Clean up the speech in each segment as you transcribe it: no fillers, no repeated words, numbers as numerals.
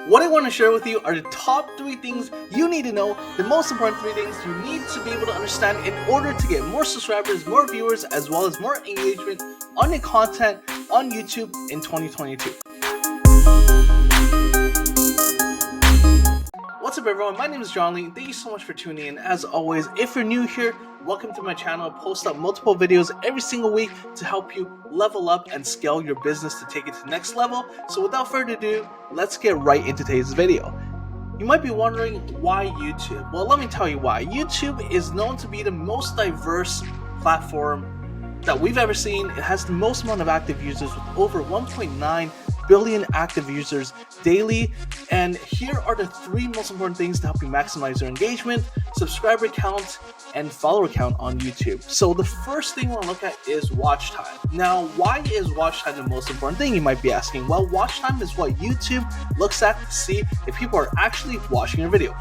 What I want to share with you are the top 3 things you need to know, the most important 3 things you need to be able to understand in order to get more subscribers, more viewers, as well as more engagement on your content on YouTube in 2022. What's up everyone, my name is John Lee. Thank you so much for tuning in. As always, if you're new here, welcome to my channel. I post up multiple videos every single week to help you level up and scale your business to take it to the next level. So without further ado, let's get right into today's video. You might be wondering why YouTube? Well, let me tell you why. YouTube is known to be the most diverse platform that we've ever seen. It has the most amount of active users with over 1.9 billion active users daily, and here are the 3 most important things to help you maximize your engagement, subscriber count, and follower count on YouTube. So the first thing we'll look at is watch time. Now, why is watch time the most important thing, you might be asking? Well, watch time is what YouTube looks at to see if people are actually watching your video.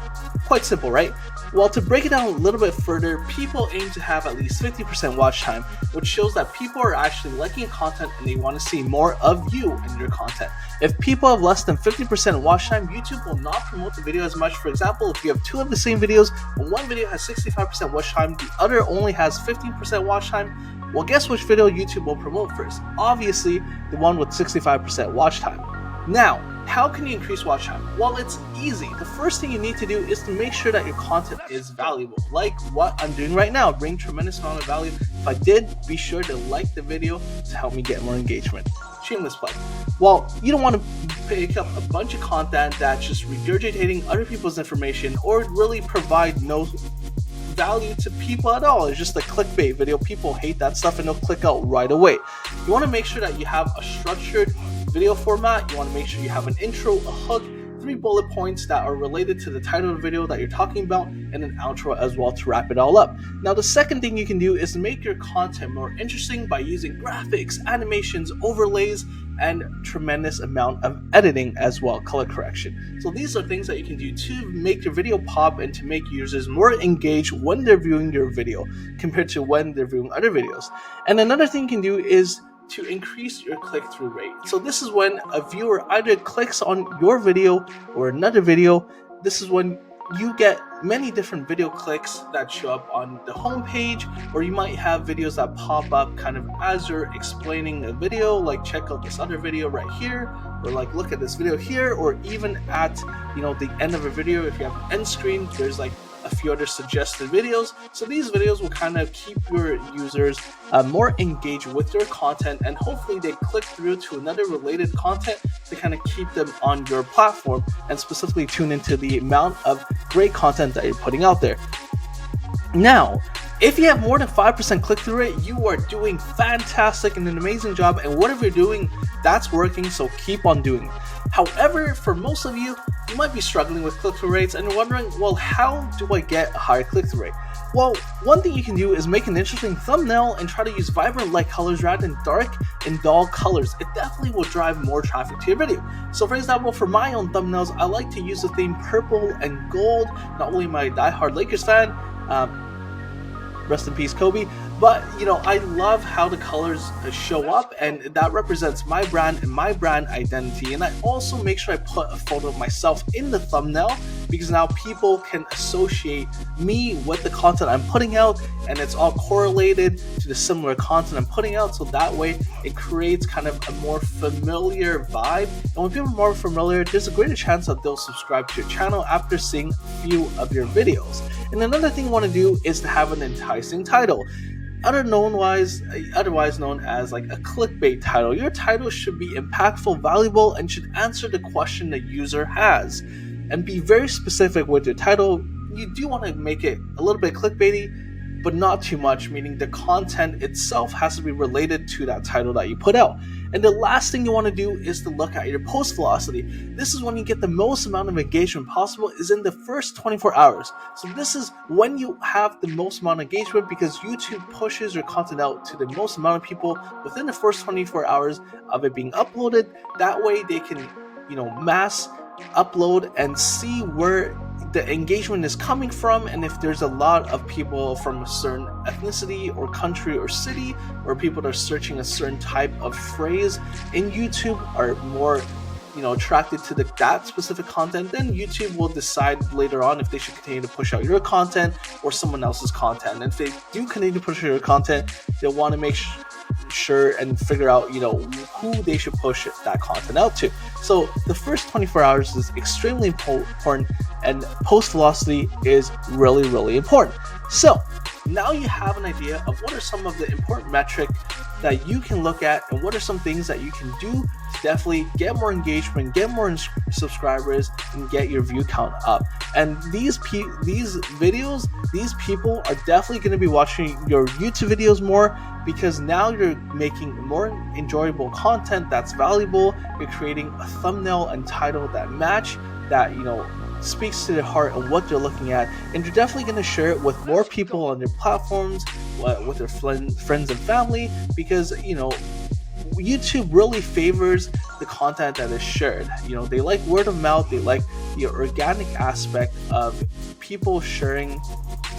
Quite simple, right? Well, to break it down a little bit further, people aim to have at least 50% watch time, which shows that people are actually liking content and they want to see more of you in your content. If people have less than 50% watch time, YouTube will not promote the video as much. For example, if you have 2 of the same videos and one video has 65% watch time, the other only has 15% watch time, well, guess which video YouTube will promote first? Obviously, the one with 65% watch time. Now, how can you increase watch time? Well, it's easy. The first thing you need to do is to make sure that your content is valuable, like what I'm doing right now, bring tremendous amount of value. If I did, be sure to like the video to help me get more engagement. Shameless plug. Well, you don't want to pick up a bunch of content that's just regurgitating other people's information or really provide no value to people at all. It's just a clickbait video. People hate that stuff and they'll click out right away. You want to make sure that you have a structured video format. You want to make sure you have an intro, a hook, 3 bullet points that are related to the title of the video that you're talking about, and an outro as well to wrap it all up. Now, the second thing you can do is make your content more interesting by using graphics, animations, overlays, and tremendous amount of editing as well, color correction. So these are things that you can do to make your video pop and to make users more engaged when they're viewing your video compared to when they're viewing other videos. And another thing you can do is to increase your click-through rate. So this is when a viewer either clicks on your video or another video. This is when you get many different video clicks that show up on the home page, or you might have videos that pop up kind of as you're explaining a video, like check out this other video right here, or like look at this video here, or even at the end of a video, if you have an end screen, there's like a few other suggested videos. So these videos will kind of keep your users more engaged with your content, and hopefully they click through to another related content to kind of keep them on your platform and specifically tune into the amount of great content that you're putting out there. Now, if you have more than 5% click-through rate, you are doing fantastic and an amazing job, and whatever you're doing, that's working, so keep on doing it. However, for most of you, you might be struggling with click-through rates and you're wondering, well, how do I get a higher click-through rate? Well, one thing you can do is make an interesting thumbnail and try to use vibrant light colors rather than dark and dull colors. It definitely will drive more traffic to your video. So for example, for my own thumbnails, I like to use the theme purple and gold. Not only am I a diehard Lakers fan, rest in peace Kobe, but I love how the colors show up, and that represents my brand and my brand identity. And I also make sure I put a photo of myself in the thumbnail, because now people can associate me with the content I'm putting out, and it's all correlated to the similar content I'm putting out, so that way it creates kind of a more familiar vibe. And when people are more familiar, there's a greater chance that they'll subscribe to your channel after seeing a few of your videos. And another thing you want to do is to have an enticing title, otherwise known as like a clickbait title. Your title should be impactful, valuable, and should answer the question the user has. And be very specific with your title. You do want to make it a little bit clickbaity, but not too much, meaning the content itself has to be related to that title that you put out. And the last thing you want to do is to look at your post velocity. This is when you get the most amount of engagement possible, is in the first 24 hours. So this is when you have the most amount of engagement, because YouTube pushes your content out to the most amount of people within the first 24 hours of it being uploaded. That way they can, mass upload and see where the engagement is coming from, and if there's a lot of people from a certain ethnicity or country or city, or people that are searching a certain type of phrase in YouTube are more attracted to that specific content, then YouTube will decide later on if they should continue to push out your content or someone else's content. And if they do continue to push out your content, they'll want to make sure and figure out who they should push that content out to. So the first 24 hours is extremely important, and post velocity is really, really important. So now you have an idea of what are some of the important metrics that you can look at, and what are some things that you can do to definitely get more engagement, get more subscribers, and get your view count up. And these videos, these people are definitely going to be watching your YouTube videos more, because now you're making more enjoyable content that's valuable. You're creating a thumbnail and title that match, that speaks to their heart and what they're looking at, and you're definitely going to share it with more people on their platforms, with their friends and family, because YouTube really favors the content that is shared. They like word of mouth, they like the organic aspect of people sharing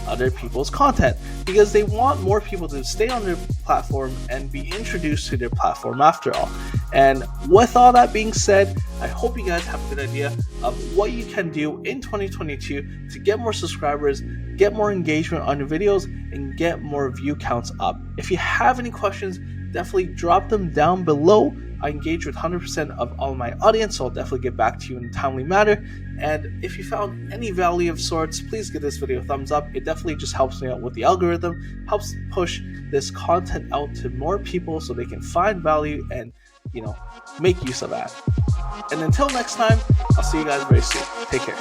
other people's content, because they want more people to stay on their platform and be introduced to their platform after all. And with all that being said, I hope you guys have a good idea of what you can do in 2022 to get more subscribers, get more engagement on your videos, and get more view counts up. If you have any questions, definitely drop them down below. I engage with 100% of all my audience, so I'll definitely get back to you in a timely manner. And if you found any value of sorts, please give this video a thumbs up. It definitely just helps me out with the algorithm, helps push this content out to more people so they can find value and make use of that. And until next time, I'll see you guys very soon. Take care.